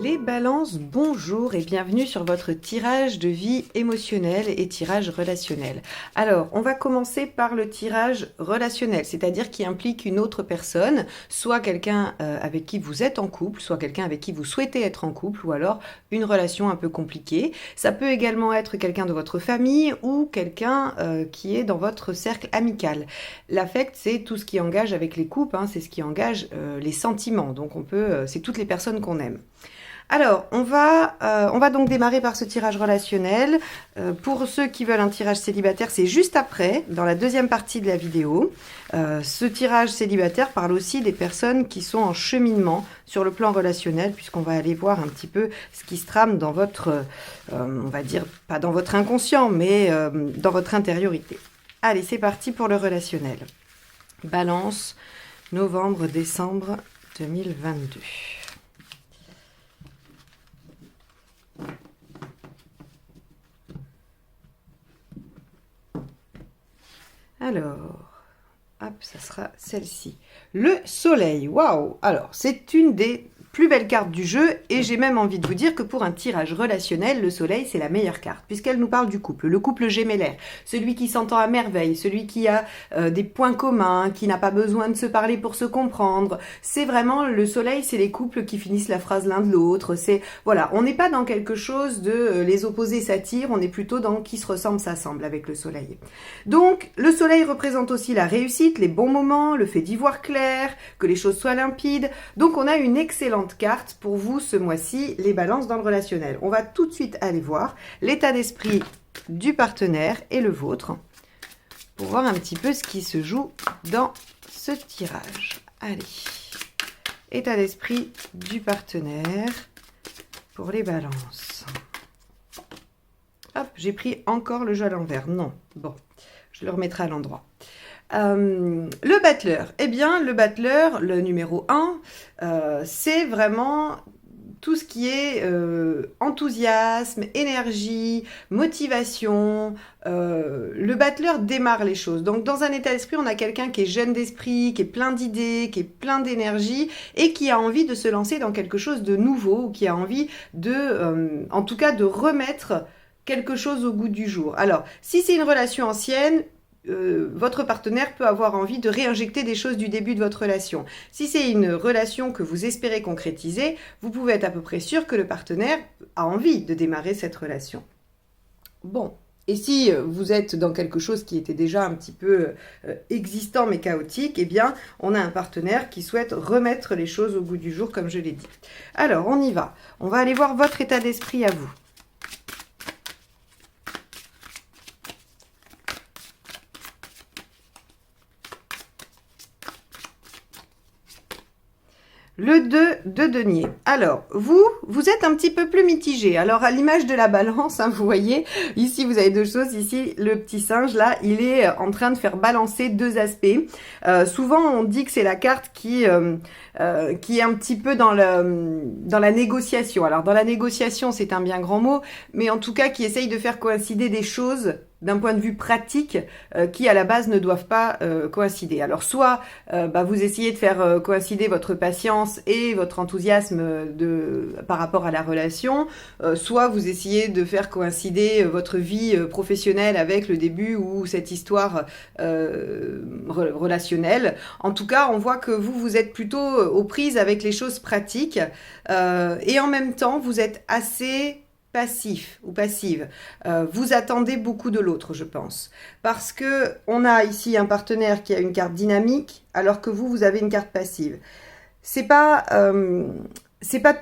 Les balances, bonjour et bienvenue sur votre tirage de vie émotionnelle et tirage relationnel. Alors, on va commencer par le tirage relationnel, c'est-à-dire qui implique une autre personne, soit quelqu'un avec qui vous êtes en couple, soit quelqu'un avec qui vous souhaitez être en couple, ou alors une relation un peu compliquée. Ça peut également être quelqu'un de votre famille ou quelqu'un qui est dans votre cercle amical. L'affect, c'est tout ce qui engage avec les couples, c'est ce qui engage les sentiments, donc c'est toutes les personnes qu'on aime. Alors, on va donc démarrer par ce tirage relationnel. Pour ceux qui veulent un tirage célibataire, c'est juste après, dans la deuxième partie de la vidéo. Ce tirage célibataire parle aussi des personnes qui sont en cheminement sur le plan relationnel, puisqu'on va aller voir un petit peu ce qui se trame dans votre, on va dire, pas dans votre inconscient, mais dans votre intériorité. Allez, c'est parti pour le relationnel. Balance, novembre-décembre 2022. Alors, hop, ça sera celle-ci. Le soleil, waouh! Alors, c'est une des plus belles cartes du jeu et j'ai même envie de vous dire que pour un tirage relationnel, le soleil, c'est la meilleure carte puisqu'elle nous parle du couple, le couple gémellaire, celui qui s'entend à merveille, celui qui a des points communs, qui n'a pas besoin de se parler pour se comprendre. C'est vraiment, le soleil, c'est les couples qui finissent la phrase l'un de l'autre. C'est, voilà, on n'est pas dans quelque chose de les opposés s'attirent, on est plutôt dans qui se ressemble s'assemble avec le soleil. Donc, le soleil représente aussi la réussite, les bons moments, le fait d'y voir clair, que les choses soient limpides. Donc, on a une excellente carte pour vous ce mois-ci, les balances dans le relationnel. On va tout de suite aller voir l'état d'esprit du partenaire et le vôtre pour voir un petit peu ce qui se joue dans ce tirage. Allez, état d'esprit du partenaire pour les balances. Hop, j'ai pris encore le jeu à l'envers. Non, bon, je le remettrai à l'endroit. Le battleur, eh bien le battleur, le numéro 1, c'est vraiment tout ce qui est enthousiasme, énergie, motivation. Le battleur démarre les choses. Donc dans un état d'esprit, on a quelqu'un qui est jeune d'esprit, qui est plein d'idées, qui est plein d'énergie et qui a envie de se lancer dans quelque chose de nouveau, qui a envie de, en tout cas, de remettre quelque chose au goût du jour. Alors, si c'est une relation ancienne, votre partenaire peut avoir envie de réinjecter des choses du début de votre relation. Si c'est une relation que vous espérez concrétiser, vous pouvez être à peu près sûr que le partenaire a envie de démarrer cette relation. Bon, et si vous êtes dans quelque chose qui était déjà un petit peu existant mais chaotique, eh bien, on a un partenaire qui souhaite remettre les choses au goût du jour, comme je l'ai dit. Alors, on y va. On va aller voir votre état d'esprit à vous. Le 2 de denier. Alors, vous êtes un petit peu plus mitigé. Alors, à l'image de la balance, vous voyez, ici, vous avez deux choses. Ici, le petit singe, là, il est en train de faire balancer deux aspects. Souvent, on dit que c'est la carte qui est un petit peu dans la négociation. Alors, dans la négociation, c'est un bien grand mot, mais en tout cas, qui essaye de faire coïncider des choses d'un point de vue pratique, qui à la base ne doivent pas coïncider. Alors soit vous essayez de faire coïncider votre patience et votre enthousiasme par rapport à la relation, soit vous essayez de faire coïncider votre vie professionnelle avec le début ou cette histoire relationnelle. En tout cas, on voit que vous êtes plutôt aux prises avec les choses pratiques et en même temps, vous êtes assez passif ou passive. Vous attendez beaucoup de l'autre, je pense. Parce que on a ici un partenaire qui a une carte dynamique, alors que vous avez une carte passive. C'est pas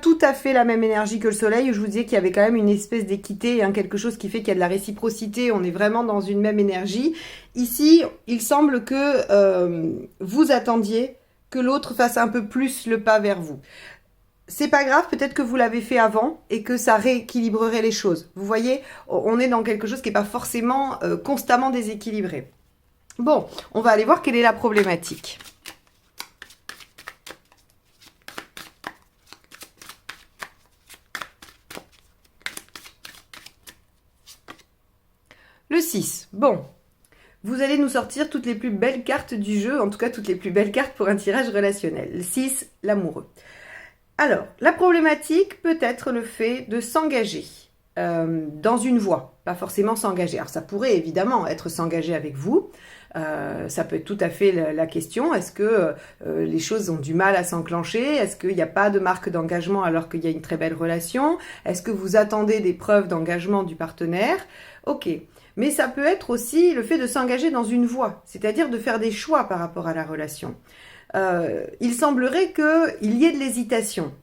tout à fait la même énergie que le soleil, où je vous disais qu'il y avait quand même une espèce d'équité, quelque chose qui fait qu'il y a de la réciprocité, on est vraiment dans une même énergie. Ici, il semble que vous attendiez que l'autre fasse un peu plus le pas vers vous. C'est pas grave, peut-être que vous l'avez fait avant et que ça rééquilibrerait les choses. Vous voyez, on est dans quelque chose qui n'est pas forcément constamment déséquilibré. Bon, on va aller voir quelle est la problématique. Le 6. Bon, vous allez nous sortir toutes les plus belles cartes du jeu, en tout cas toutes les plus belles cartes pour un tirage relationnel. Le 6, l'amoureux. Alors, la problématique peut être le fait de s'engager dans une voie, pas forcément s'engager. Alors, ça pourrait évidemment être s'engager avec vous. Ça peut être tout à fait la question. Est-ce que les choses ont du mal à s'enclencher? Est-ce qu'il n'y a pas de marque d'engagement alors qu'il y a une très belle relation? Est-ce que vous attendez des preuves d'engagement du partenaire? Ok. Mais ça peut être aussi le fait de s'engager dans une voie, c'est-à-dire de faire des choix par rapport à la relation. Il semblerait qu'il y ait de l'hésitation.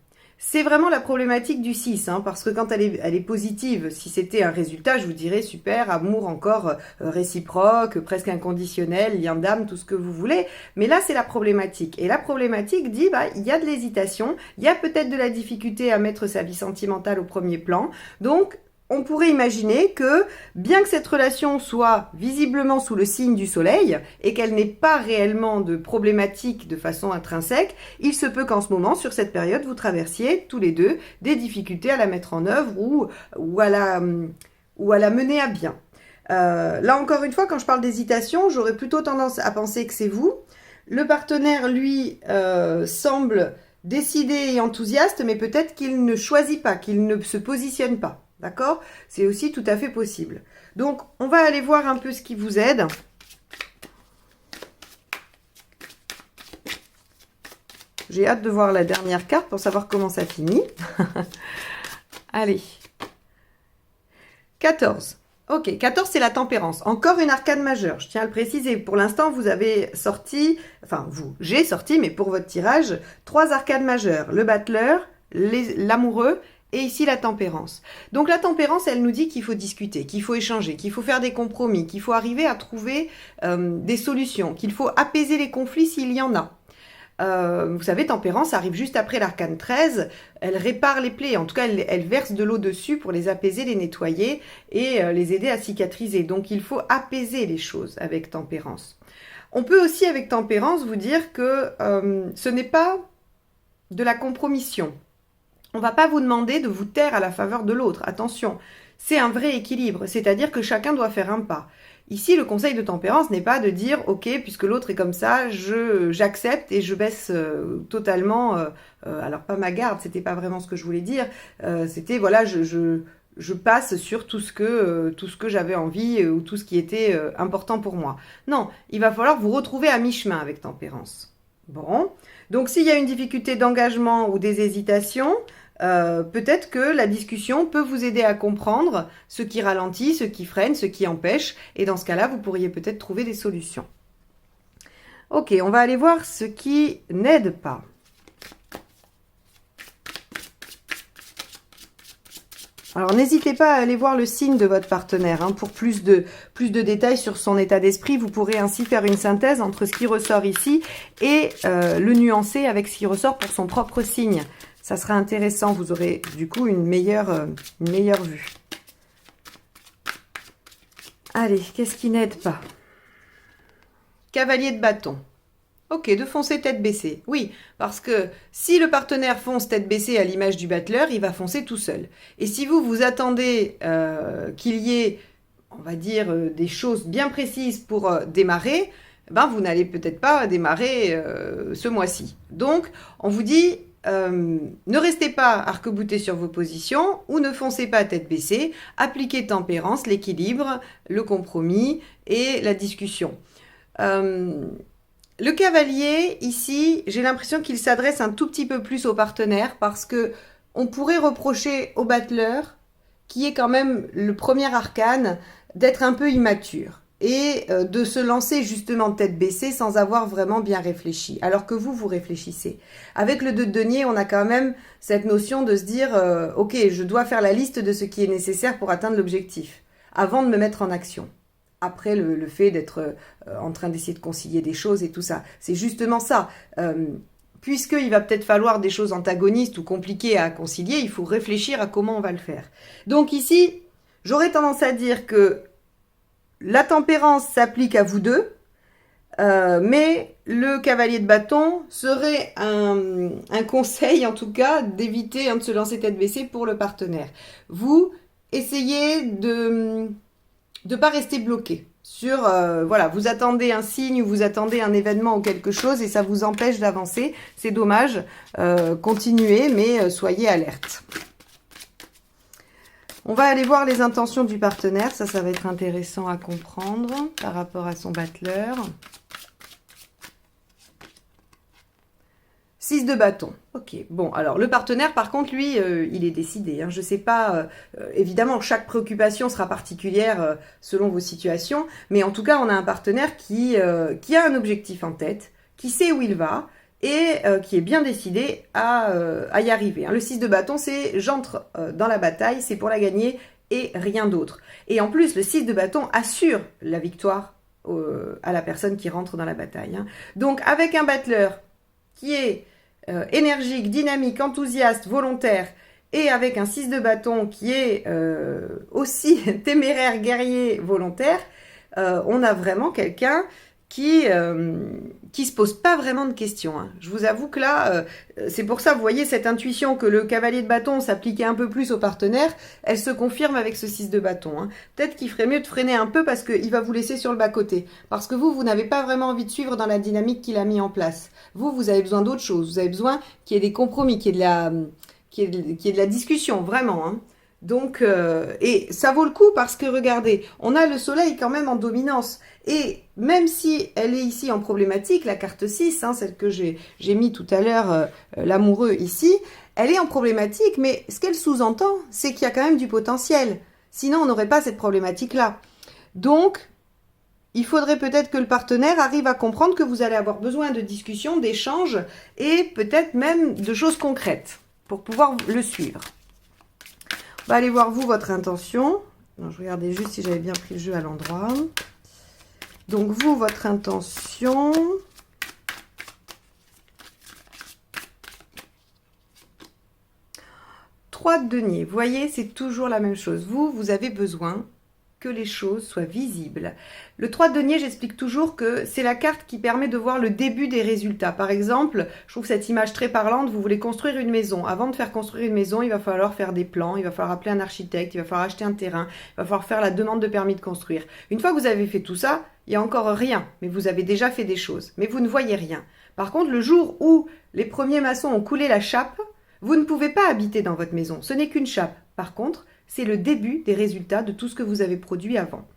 C'est vraiment la problématique du 6, hein, parce que quand elle est positive, si c'était un résultat, je vous dirais super, amour encore réciproque, presque inconditionnel, lien d'âme, tout ce que vous voulez. Mais là, c'est la problématique. Et la problématique dit, bah, il y a de l'hésitation, il y a peut-être de la difficulté à mettre sa vie sentimentale au premier plan. Donc, on pourrait imaginer que, bien que cette relation soit visiblement sous le signe du soleil et qu'elle n'ait pas réellement de problématique de façon intrinsèque, il se peut qu'en ce moment, sur cette période, vous traversiez tous les deux des difficultés à la mettre en œuvre ou à la mener à bien. Là encore une fois, quand je parle d'hésitation, j'aurais plutôt tendance à penser que c'est vous. Le partenaire, lui, semble décidé et enthousiaste, mais peut-être qu'il ne choisit pas, qu'il ne se positionne pas. D'accord? C'est aussi tout à fait possible. Donc, on va aller voir un peu ce qui vous aide. J'ai hâte de voir la dernière carte pour savoir comment ça finit. Allez. 14. Ok, 14, c'est la tempérance. Encore une arcane majeure, je tiens à le préciser. Pour l'instant, vous avez sorti, enfin vous, j'ai sorti, mais pour votre tirage, 3 arcanes majeures. Le battleur, l'amoureux, et ici la tempérance. Donc la tempérance, elle nous dit qu'il faut discuter, qu'il faut échanger, qu'il faut faire des compromis, qu'il faut arriver à trouver des solutions, qu'il faut apaiser les conflits s'il y en a. Vous savez, tempérance arrive juste après l'arcane 13, elle répare les plaies, en tout cas elle verse de l'eau dessus pour les apaiser, les nettoyer et les aider à cicatriser. Donc il faut apaiser les choses avec tempérance. On peut aussi avec tempérance vous dire que ce n'est pas de la compromission. On ne va pas vous demander de vous taire à la faveur de l'autre. Attention, c'est un vrai équilibre, c'est-à-dire que chacun doit faire un pas. Ici, le conseil de tempérance n'est pas de dire « Ok, puisque l'autre est comme ça, j'accepte et je baisse totalement... alors, pas ma garde, c'était pas vraiment ce que je voulais dire. C'était, voilà, je passe sur tout ce que j'avais envie ou tout ce qui était important pour moi. » Non, il va falloir vous retrouver à mi-chemin avec tempérance. Bon, donc s'il y a une difficulté d'engagement ou des hésitations, peut-être que la discussion peut vous aider à comprendre ce qui ralentit, ce qui freine, ce qui empêche. Et dans ce cas-là, vous pourriez peut-être trouver des solutions. Ok, on va aller voir ce qui n'aide pas. Alors, n'hésitez pas à aller voir le signe de votre partenaire hein, pour plus de détails sur son état d'esprit. Vous pourrez ainsi faire une synthèse entre ce qui ressort ici et le nuancer avec ce qui ressort pour son propre signe. Ça sera intéressant, vous aurez du coup une meilleure vue. Allez, qu'est-ce qui n'aide pas? Cavalier de bâton. Ok, de foncer tête baissée. Oui, parce que si le partenaire fonce tête baissée à l'image du battleur, il va foncer tout seul. Et si vous attendez qu'il y ait, on va dire, des choses bien précises pour démarrer, ben vous n'allez peut-être pas démarrer ce mois-ci. Donc, on vous dit... ne restez pas arc-boutés sur vos positions ou ne foncez pas tête baissée, appliquez tempérance, l'équilibre, le compromis et la discussion. Le cavalier, ici, j'ai l'impression qu'il s'adresse un tout petit peu plus au partenaire parce que on pourrait reprocher au battleur, qui est quand même le premier arcane, d'être un peu immature et de se lancer justement tête baissée sans avoir vraiment bien réfléchi, alors que vous réfléchissez. Avec le 2 de denier, on a quand même cette notion de se dire « Ok, je dois faire la liste de ce qui est nécessaire pour atteindre l'objectif, avant de me mettre en action. » Après le fait d'être en train d'essayer de concilier des choses et tout ça. C'est justement ça. Puisqu'il va peut-être falloir des choses antagonistes ou compliquées à concilier, il faut réfléchir à comment on va le faire. Donc ici, j'aurais tendance à dire que la tempérance s'applique à vous deux, mais le cavalier de bâton serait un conseil, en tout cas, d'éviter de se lancer tête baissée pour le partenaire. Vous essayez de ne pas rester bloqué sur, voilà, vous attendez un signe ou vous attendez un événement ou quelque chose et ça vous empêche d'avancer. C'est dommage. Continuez, mais soyez alerte. On va aller voir les intentions du partenaire. Ça va être intéressant à comprendre par rapport à son battleur. 6 de bâton. Ok, bon, alors le partenaire, par contre, lui, il est décidé. Hein. Je ne sais pas, évidemment, chaque préoccupation sera particulière selon vos situations, mais en tout cas, on a un partenaire qui a un objectif en tête, qui sait où il va et qui est bien décidé à y arriver. Hein. Le 6 de bâton, c'est j'entre dans la bataille, c'est pour la gagner et rien d'autre. Et en plus, le 6 de bâton assure la victoire à la personne qui rentre dans la bataille. Hein. Donc, avec un battleur qui est énergique, dynamique, enthousiaste, volontaire, et avec un 6 de bâton qui est aussi téméraire, guerrier, volontaire, on a vraiment quelqu'un qui se pose pas vraiment de questions. Hein. Je vous avoue que là, c'est pour ça, vous voyez, cette intuition que le cavalier de bâton s'appliquait un peu plus au partenaire, elle se confirme avec ce 6 de bâton. Hein. Peut-être qu'il ferait mieux de freiner un peu parce qu'il va vous laisser sur le bas-côté. Parce que vous n'avez pas vraiment envie de suivre dans la dynamique qu'il a mis en place. Vous avez besoin d'autre chose. Vous avez besoin qu'il y ait des compromis, qu'il y ait de la discussion, vraiment. Hein. Donc, et ça vaut le coup parce que, regardez, on a le soleil quand même en dominance. Et même si elle est ici en problématique, la carte 6, hein, celle que j'ai mis tout à l'heure, l'amoureux ici, elle est en problématique, mais ce qu'elle sous-entend, c'est qu'il y a quand même du potentiel. Sinon, on n'aurait pas cette problématique-là. Donc, il faudrait peut-être que le partenaire arrive à comprendre que vous allez avoir besoin de discussions, d'échanges et peut-être même de choses concrètes pour pouvoir le suivre. On va aller voir, vous, votre intention. Non, je regardais juste si j'avais bien pris le jeu à l'endroit. Donc, vous, votre intention. Trois de denier. Vous voyez, c'est toujours la même chose. Vous avez besoin que les choses soient visibles. Le 3 de denier, j'explique toujours que c'est la carte qui permet de voir le début des résultats. Par exemple, je trouve cette image très parlante, vous voulez construire une maison. Avant de faire construire une maison, il va falloir faire des plans, il va falloir appeler un architecte, il va falloir acheter un terrain, il va falloir faire la demande de permis de construire. Une fois que vous avez fait tout ça, il n'y a encore rien, mais vous avez déjà fait des choses. Mais vous ne voyez rien. Par contre, le jour où les premiers maçons ont coulé la chape, vous ne pouvez pas habiter dans votre maison. Ce n'est qu'une chape. Par contre, c'est le début des résultats de tout ce que vous avez produit avant.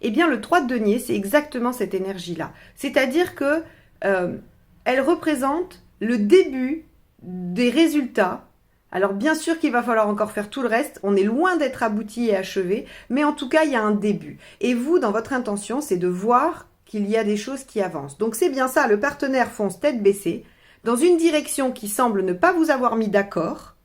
Eh bien, le 3 de denier, c'est exactement cette énergie-là. C'est-à-dire que elle représente le début des résultats. Alors, bien sûr qu'il va falloir encore faire tout le reste. On est loin d'être abouti et achevé, mais en tout cas, il y a un début. Et vous, dans votre intention, c'est de voir qu'il y a des choses qui avancent. Donc, c'est bien ça. Le partenaire fonce tête baissée dans une direction qui semble ne pas vous avoir mis d'accord.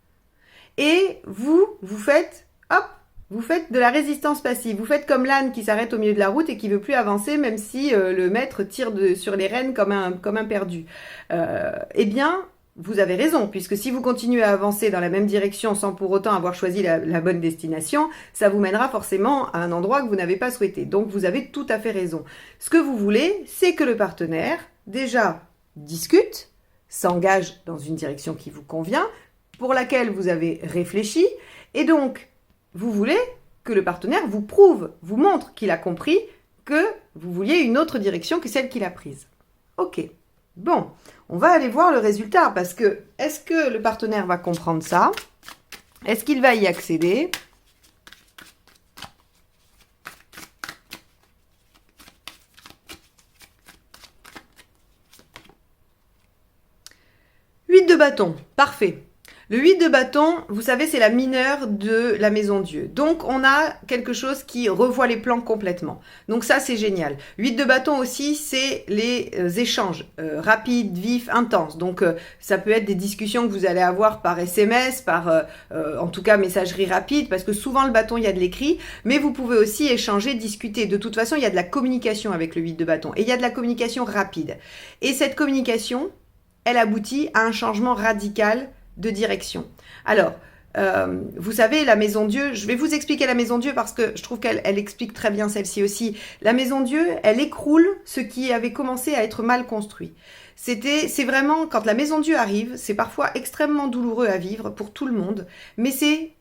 Et vous faites... Hop, vous faites de la résistance passive. Vous faites comme l'âne qui s'arrête au milieu de la route et qui ne veut plus avancer, même si le maître tire sur les rênes comme un perdu. Eh bien, vous avez raison, puisque si vous continuez à avancer dans la même direction sans pour autant avoir choisi la bonne destination, ça vous mènera forcément à un endroit que vous n'avez pas souhaité. Donc, vous avez tout à fait raison. Ce que vous voulez, c'est que le partenaire, déjà, discute, s'engage dans une direction qui vous convient, pour laquelle vous avez réfléchi, et donc, vous voulez que le partenaire vous prouve, vous montre qu'il a compris que vous vouliez une autre direction que celle qu'il a prise. Ok. Bon, on va aller voir le résultat parce que est-ce que le partenaire va comprendre ça? Est-ce qu'il va y accéder? Huit de bâton, parfait. Le 8 de bâton, vous savez, c'est la mineure de la maison Dieu. Donc, on a quelque chose qui revoit les plans complètement. Donc ça, c'est génial. 8 de bâton aussi, c'est les échanges rapides, vifs, intenses. Donc, ça peut être des discussions que vous allez avoir par SMS, par, en tout cas, messagerie rapide, parce que souvent, le bâton, il y a de l'écrit. Mais vous pouvez aussi échanger, discuter. De toute façon, il y a de la communication avec le 8 de bâton. Et il y a de la communication rapide. Et cette communication, elle aboutit à un changement radical de direction. Alors, vous savez, la maison Dieu, je vais vous expliquer la maison Dieu parce que je trouve qu'elle explique très bien celle-ci aussi. La maison Dieu, elle écroule ce qui avait commencé à être mal construit. C'est vraiment, quand la maison Dieu arrive, c'est parfois extrêmement douloureux à vivre pour tout le monde, mais c'est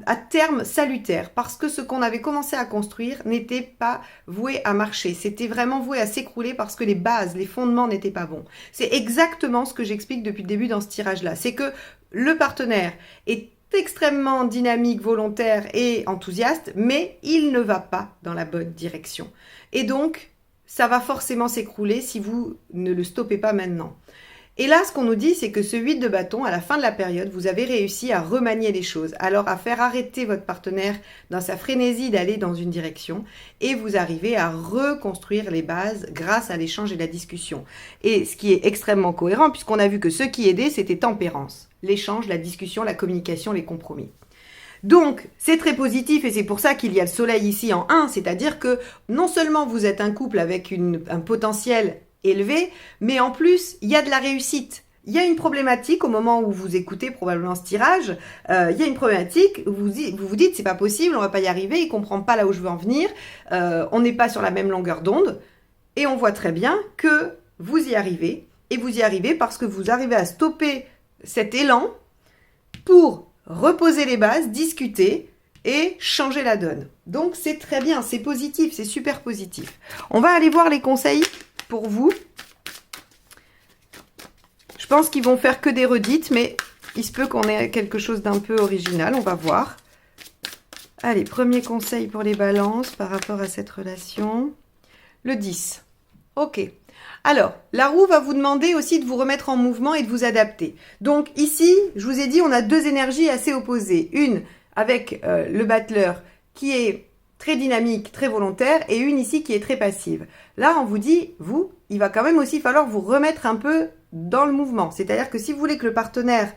à terme salutaire, parce que ce qu'on avait commencé à construire n'était pas voué à marcher, c'était vraiment voué à s'écrouler parce que les bases, les fondements n'étaient pas bons. C'est exactement ce que j'explique depuis le début dans ce tirage-là, c'est que le partenaire est extrêmement dynamique, volontaire et enthousiaste, mais il ne va pas dans la bonne direction. Et donc, ça va forcément s'écrouler si vous ne le stoppez pas maintenant. Et là, ce qu'on nous dit, c'est que ce 8 de bâton, à la fin de la période, vous avez réussi à remanier les choses, alors à faire arrêter votre partenaire dans sa frénésie d'aller dans une direction, et vous arrivez à reconstruire les bases grâce à l'échange et la discussion. Et ce qui est extrêmement cohérent, puisqu'on a vu que ce qui aidait, c'était tempérance, l'échange, la discussion, la communication, les compromis. Donc, c'est très positif et c'est pour ça qu'il y a le soleil ici en 1, c'est-à-dire que non seulement vous êtes un couple avec un potentiel élevé, mais en plus, il y a de la réussite. Il y a une problématique au moment où vous écoutez probablement ce tirage, il y a une problématique où vous vous dites c'est pas possible, on va pas y arriver, il comprend pas là où je veux en venir, on n'est pas sur la même longueur d'onde, et on voit très bien que vous y arrivez, et vous y arrivez parce que vous arrivez à stopper cet élan pour reposer les bases, discuter et changer la donne. Donc c'est très bien, c'est positif, c'est super positif. On va aller voir les conseils pour vous. Je pense qu'ils vont faire que des redites, mais il se peut qu'on ait quelque chose d'un peu original, on va voir. Allez, premier conseil pour les balances par rapport à cette relation. Le 10. Ok. Alors, la roue va vous demander aussi de vous remettre en mouvement et de vous adapter. Donc ici, je vous ai dit, on a deux énergies assez opposées. Une avec le battleur qui est très dynamique, très volontaire, et une ici qui est très passive. Là, on vous dit, vous, il va quand même aussi falloir vous remettre un peu dans le mouvement. C'est-à-dire que si vous voulez que le partenaire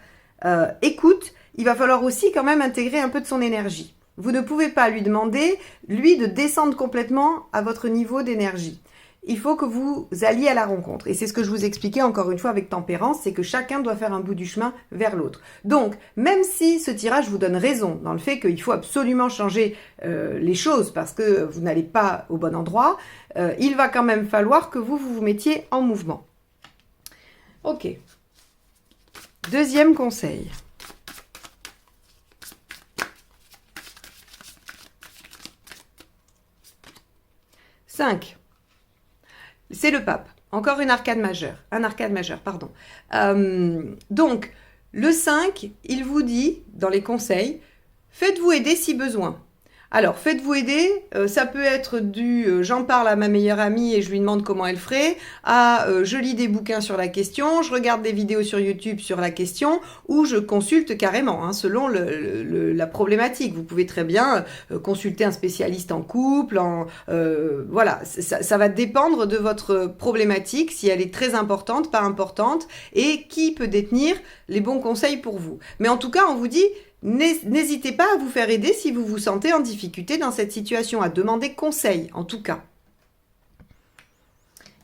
écoute, il va falloir aussi quand même intégrer un peu de son énergie. Vous ne pouvez pas lui demander, lui, de descendre complètement à votre niveau d'énergie. Il faut que vous alliez à la rencontre. Et c'est ce que je vous expliquais encore une fois avec tempérance, c'est que chacun doit faire un bout du chemin vers l'autre. Donc, même si ce tirage vous donne raison dans le fait qu'il faut absolument changer les choses parce que vous n'allez pas au bon endroit, il va quand même falloir que vous mettiez en mouvement. Ok. Deuxième conseil. Cinq. C'est le pape. Encore une arcade majeure. Un arcade majeur, pardon. Donc, le 5, il vous dit, dans les conseils, faites-vous aider si besoin. Alors, faites-vous aider, ça peut être du j'en parle à ma meilleure amie et je lui demande comment elle ferait, à je lis des bouquins sur la question, je regarde des vidéos sur YouTube sur la question, ou je consulte carrément, hein, selon la problématique. Vous pouvez très bien consulter un spécialiste en couple, voilà, ça va dépendre de votre problématique, si elle est très importante, pas importante, et qui peut détenir les bons conseils pour vous. Mais en tout cas, on vous dit, n'hésitez pas à vous faire aider si vous vous sentez en difficulté dans cette situation, à demander conseil en tout cas.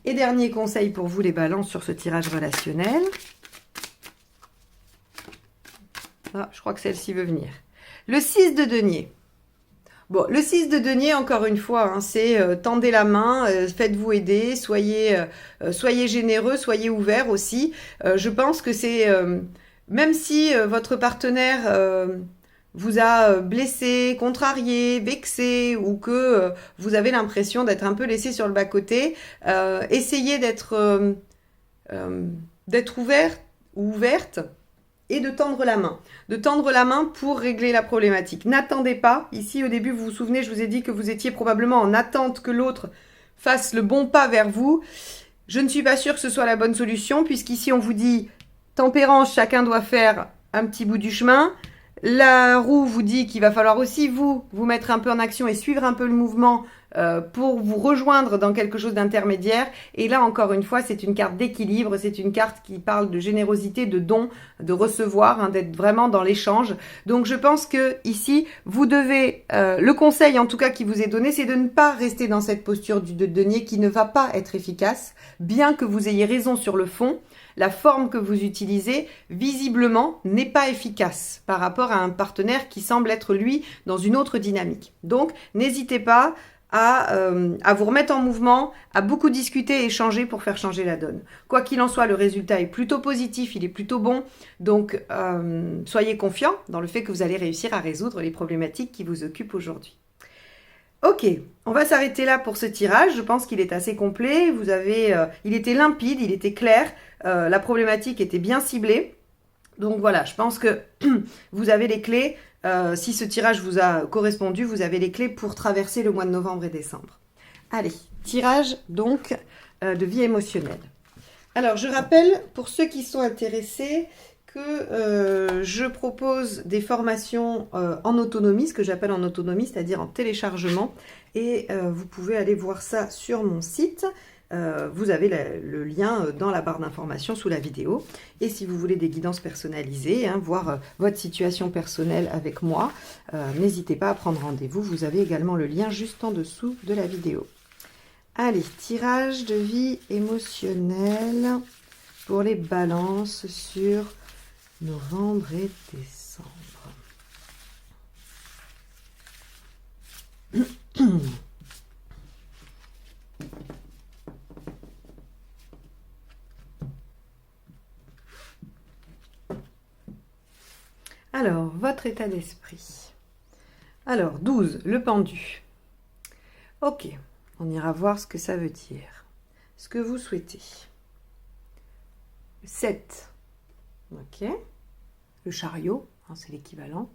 Et dernier conseil pour vous les balances sur ce tirage relationnel. Ah, je crois que celle-ci veut venir. Le 6 de denier. Bon, le 6 de denier, encore une fois, hein, c'est tendez la main, faites-vous aider, soyez généreux, soyez ouverts aussi. Je pense que c'est... même si votre partenaire vous a blessé, contrarié, vexé, ou que vous avez l'impression d'être un peu laissé sur le bas-côté, essayez d'être ouvert ou ouverte et de tendre la main. De tendre la main pour régler la problématique. N'attendez pas. Ici, au début, vous vous souvenez, je vous ai dit que vous étiez probablement en attente que l'autre fasse le bon pas vers vous. Je ne suis pas sûre que ce soit la bonne solution, puisqu'ici, on vous dit... Tempérance, chacun doit faire un petit bout du chemin. La roue vous dit qu'il va falloir aussi vous mettre un peu en action et suivre un peu le mouvement pour vous rejoindre dans quelque chose d'intermédiaire. Et là, encore une fois, c'est une carte d'équilibre, c'est une carte qui parle de générosité, de don, de recevoir, hein, d'être vraiment dans l'échange. Donc, je pense que ici, vous devez, le conseil en tout cas qui vous est donné, c'est de ne pas rester dans cette posture du denier qui ne va pas être efficace, bien que vous ayez raison sur le fond. La forme que vous utilisez, visiblement, n'est pas efficace par rapport à un partenaire qui semble être, lui, dans une autre dynamique. Donc, n'hésitez pas à vous remettre en mouvement, à beaucoup discuter et échanger pour faire changer la donne. Quoi qu'il en soit, le résultat est plutôt positif, il est plutôt bon. Donc, soyez confiants dans le fait que vous allez réussir à résoudre les problématiques qui vous occupent aujourd'hui. Ok, on va s'arrêter là pour ce tirage. Je pense qu'il est assez complet. Il était limpide, il était clair. La problématique était bien ciblée. Donc voilà, je pense que vous avez les clés. Si ce tirage vous a correspondu, vous avez les clés pour traverser le mois de novembre et décembre. Allez, tirage donc de vie émotionnelle. Alors, je rappelle, pour ceux qui sont intéressés, que je propose des formations en autonomie, ce que j'appelle en autonomie, c'est-à-dire en téléchargement. Et vous pouvez aller voir ça sur mon site. Vous avez le lien dans la barre d'information sous la vidéo. Et si vous voulez des guidances personnalisées, voir votre situation personnelle avec moi, n'hésitez pas à prendre rendez-vous. Vous avez également le lien juste en dessous de la vidéo. Allez, tirage de vie émotionnelle pour les balances sur novembre et décembre. Alors, votre état d'esprit. Alors, 12, le pendu. Ok, on ira voir ce que ça veut dire. Ce que vous souhaitez. 7. Ok. Le chariot, c'est l'équivalent.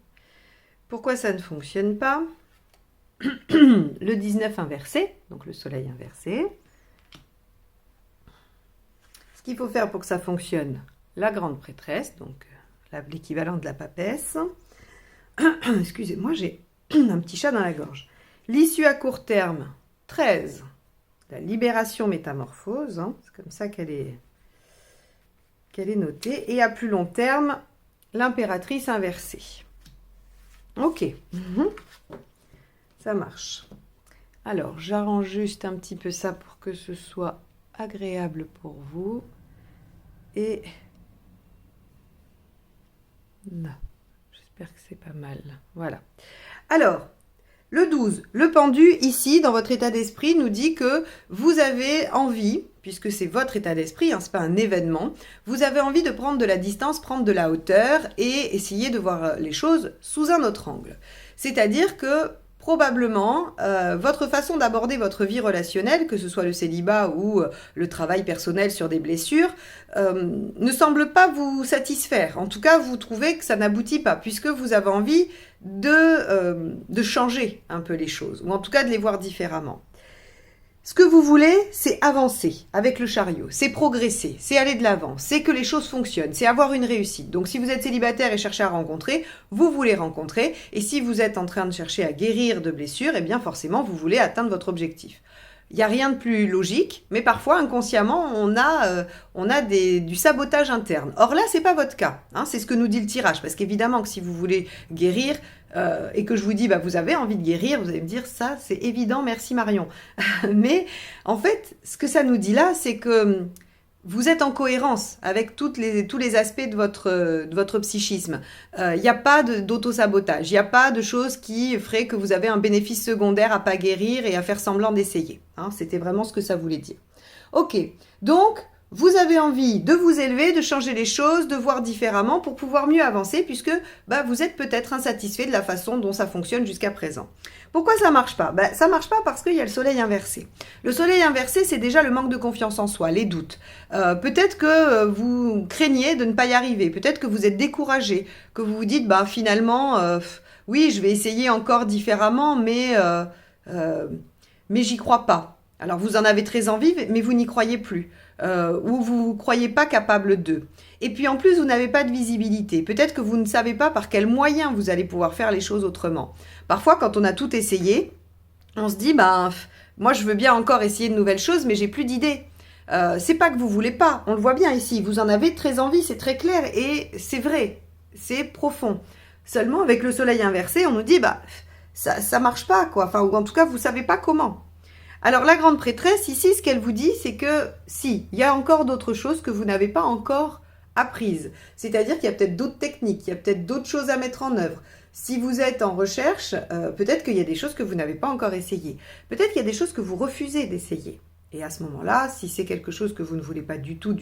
Pourquoi ça ne fonctionne pas? Le 19 inversé, donc le soleil inversé. Ce qu'il faut faire pour que ça fonctionne, la grande prêtresse, donc l'équivalent de la papesse. Excusez-moi, j'ai un petit chat dans la gorge. L'issue à court terme, 13. La libération métamorphose, c'est comme ça qu'elle est notée. Et à plus long terme, l'impératrice inversée. Ok, ça marche. Alors, j'arrange juste un petit peu ça pour que ce soit agréable pour vous. Et non, j'espère que c'est pas mal. Voilà. Alors, le 12, le pendu, ici, dans votre état d'esprit, nous dit que vous avez envie, puisque c'est votre état d'esprit, ce n'est pas un événement, vous avez envie de prendre de la distance, prendre de la hauteur et essayer de voir les choses sous un autre angle. C'est-à-dire que probablement, votre façon d'aborder votre vie relationnelle, que ce soit le célibat ou le travail personnel sur des blessures, ne semble pas vous satisfaire. En tout cas, vous trouvez que ça n'aboutit pas, puisque vous avez envie de changer un peu les choses, ou en tout cas de les voir différemment. Ce que vous voulez, c'est avancer avec le chariot, c'est progresser, c'est aller de l'avant, c'est que les choses fonctionnent, c'est avoir une réussite. Donc si vous êtes célibataire et cherchez à rencontrer, vous voulez rencontrer. Et si vous êtes en train de chercher à guérir de blessures, eh bien forcément, vous voulez atteindre votre objectif. Il n'y a rien de plus logique, mais parfois, inconsciemment, on a du sabotage interne. Or là, ce n'est pas votre cas. C'est ce que nous dit le tirage. Parce qu'évidemment que si vous voulez guérir et que je vous dis, vous avez envie de guérir, vous allez me dire, ça, c'est évident, merci Marion. Mais en fait, ce que ça nous dit là, c'est que vous êtes en cohérence avec tous les aspects de votre psychisme. Il n'y a pas d'auto-sabotage, il n'y a pas de choses qui feraient que vous avez un bénéfice secondaire à pas guérir et à faire semblant d'essayer. C'était vraiment ce que ça voulait dire. Ok, donc vous avez envie de vous élever, de changer les choses, de voir différemment pour pouvoir mieux avancer puisque vous êtes peut-être insatisfait de la façon dont ça fonctionne jusqu'à présent. Pourquoi ça marche pas? Ça marche pas parce qu'il y a le soleil inversé. Le soleil inversé, c'est déjà le manque de confiance en soi, les doutes. Peut-être que vous craignez de ne pas y arriver. Peut-être que vous êtes découragé, que vous vous dites, finalement, oui, je vais essayer encore différemment, mais j'y crois pas. Alors, vous en avez très envie, mais vous n'y croyez plus. Ou vous ne croyez pas capable d'eux. Et puis en plus, vous n'avez pas de visibilité. Peut-être que vous ne savez pas par quels moyens vous allez pouvoir faire les choses autrement. Parfois, quand on a tout essayé, on se dit, moi je veux bien encore essayer de nouvelles choses, mais j'ai plus d'idées. C'est pas que vous voulez pas, on le voit bien ici, vous en avez très envie, c'est très clair et c'est vrai, c'est profond. Seulement avec le soleil inversé, on nous dit, ça marche pas, quoi. Ou en tout cas, vous savez pas comment. Alors, la grande prêtresse, ici, ce qu'elle vous dit, c'est que si, il y a encore d'autres choses que vous n'avez pas encore apprises. C'est-à-dire qu'il y a peut-être d'autres techniques, il y a peut-être d'autres choses à mettre en œuvre. Si vous êtes en recherche, peut-être qu'il y a des choses que vous n'avez pas encore essayées. Peut-être qu'il y a des choses que vous refusez d'essayer. Et à ce moment-là, si c'est quelque chose que vous ne voulez pas du tout,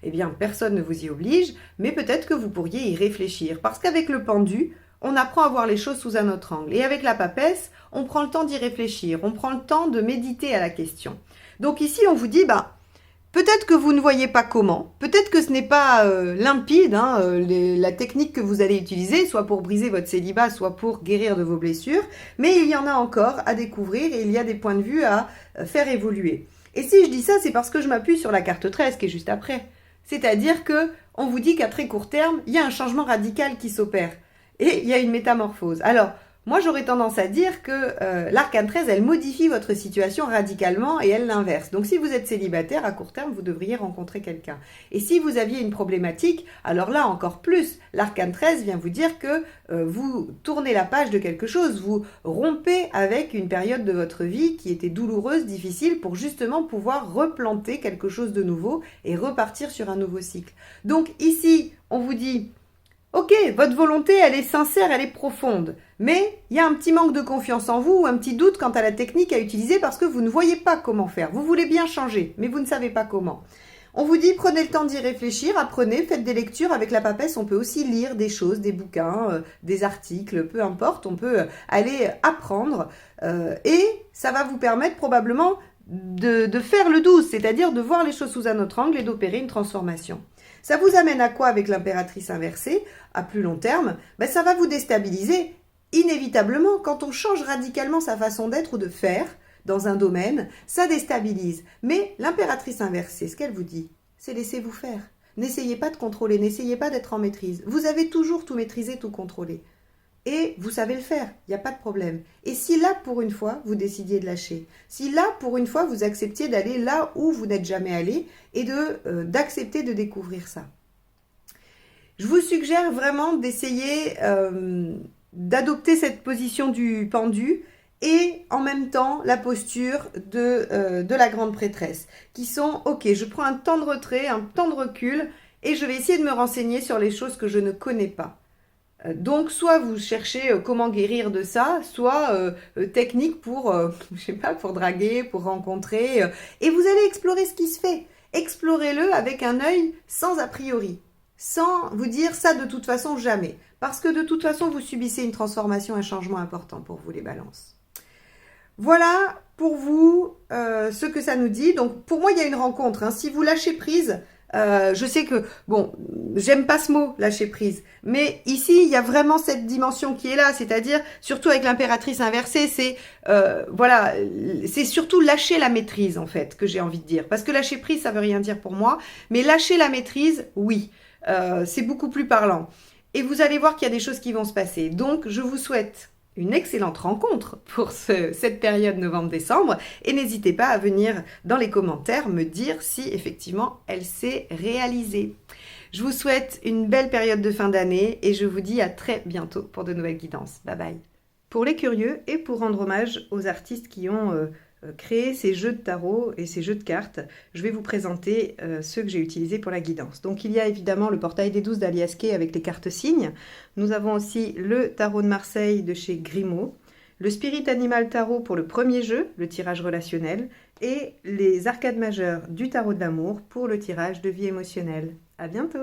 eh bien, personne ne vous y oblige, mais peut-être que vous pourriez y réfléchir. Parce qu'avec le pendu, on apprend à voir les choses sous un autre angle. Et avec la papesse, on prend le temps d'y réfléchir, on prend le temps de méditer à la question. Donc ici, on vous dit, peut-être que vous ne voyez pas comment, peut-être que ce n'est pas limpide, la technique que vous allez utiliser, soit pour briser votre célibat, soit pour guérir de vos blessures, mais il y en a encore à découvrir et il y a des points de vue à faire évoluer. Et si je dis ça, c'est parce que je m'appuie sur la carte 13 qui est juste après. C'est-à-dire que on vous dit qu'à très court terme, il y a un changement radical qui s'opère et il y a une métamorphose. Alors, moi, j'aurais tendance à dire que l'arcane 13, elle modifie votre situation radicalement et elle l'inverse. Donc, si vous êtes célibataire, à court terme, vous devriez rencontrer quelqu'un. Et si vous aviez une problématique, alors là, encore plus, l'arcane 13 vient vous dire que vous tournez la page de quelque chose, vous rompez avec une période de votre vie qui était douloureuse, difficile, pour justement pouvoir replanter quelque chose de nouveau et repartir sur un nouveau cycle. Donc, ici, on vous dit... Ok, votre volonté, elle est sincère, elle est profonde, mais il y a un petit manque de confiance en vous ou un petit doute quant à la technique à utiliser parce que vous ne voyez pas comment faire. Vous voulez bien changer, mais vous ne savez pas comment. On vous dit, prenez le temps d'y réfléchir, apprenez, faites des lectures. Avec la papesse, on peut aussi lire des choses, des bouquins, des articles, peu importe, on peut aller apprendre et ça va vous permettre probablement de faire le 12, c'est-à-dire de voir les choses sous un autre angle et d'opérer une transformation. Ça vous amène à quoi avec l'impératrice inversée, à plus long terme? Ça va vous déstabiliser. Inévitablement, quand on change radicalement sa façon d'être ou de faire dans un domaine, ça déstabilise. Mais l'impératrice inversée, ce qu'elle vous dit, c'est laissez-vous faire. N'essayez pas de contrôler, n'essayez pas d'être en maîtrise. Vous avez toujours tout maîtrisé, tout contrôlé. Et vous savez le faire, il n'y a pas de problème. Et si là, pour une fois, vous décidiez de lâcher, si là, pour une fois, vous acceptiez d'aller là où vous n'êtes jamais allé et d'accepter de découvrir ça. Je vous suggère vraiment d'essayer d'adopter cette position du pendu et en même temps la posture de la grande prêtresse, qui sont, ok, je prends un temps de retrait, un temps de recul et je vais essayer de me renseigner sur les choses que je ne connais pas. Donc, soit vous cherchez comment guérir de ça, soit technique pour, je sais pas, pour draguer, pour rencontrer. Et vous allez explorer ce qui se fait. Explorez-le avec un œil sans a priori, sans vous dire ça de toute façon jamais. Parce que de toute façon, vous subissez une transformation, un changement important pour vous, les balances. Voilà pour vous ce que ça nous dit. Donc, pour moi, il y a une rencontre. Si vous lâchez prise... je sais que, j'aime pas ce mot, lâcher prise, mais ici, il y a vraiment cette dimension qui est là, c'est-à-dire, surtout avec l'impératrice inversée, c'est surtout lâcher la maîtrise, en fait, que j'ai envie de dire. Parce que lâcher prise, ça veut rien dire pour moi, mais lâcher la maîtrise, oui, c'est beaucoup plus parlant. Et vous allez voir qu'il y a des choses qui vont se passer. Donc, je vous souhaite une excellente rencontre pour cette période novembre-décembre et n'hésitez pas à venir dans les commentaires me dire si effectivement elle s'est réalisée. Je vous souhaite une belle période de fin d'année et je vous dis à très bientôt pour de nouvelles guidances. Bye bye. Pour les curieux et pour rendre hommage aux artistes qui ont créé ces jeux de tarot et ces jeux de cartes, je vais vous présenter ceux que j'ai utilisés pour la guidance. Donc il y a évidemment le portail des 12 d'Alias Kay avec les cartes signes. Nous avons aussi le tarot de Marseille de chez Grimaud, le Spirit Animal Tarot pour le premier jeu, le tirage relationnel, et les arcades majeures du tarot de l'amour pour le tirage de vie émotionnelle. À bientôt!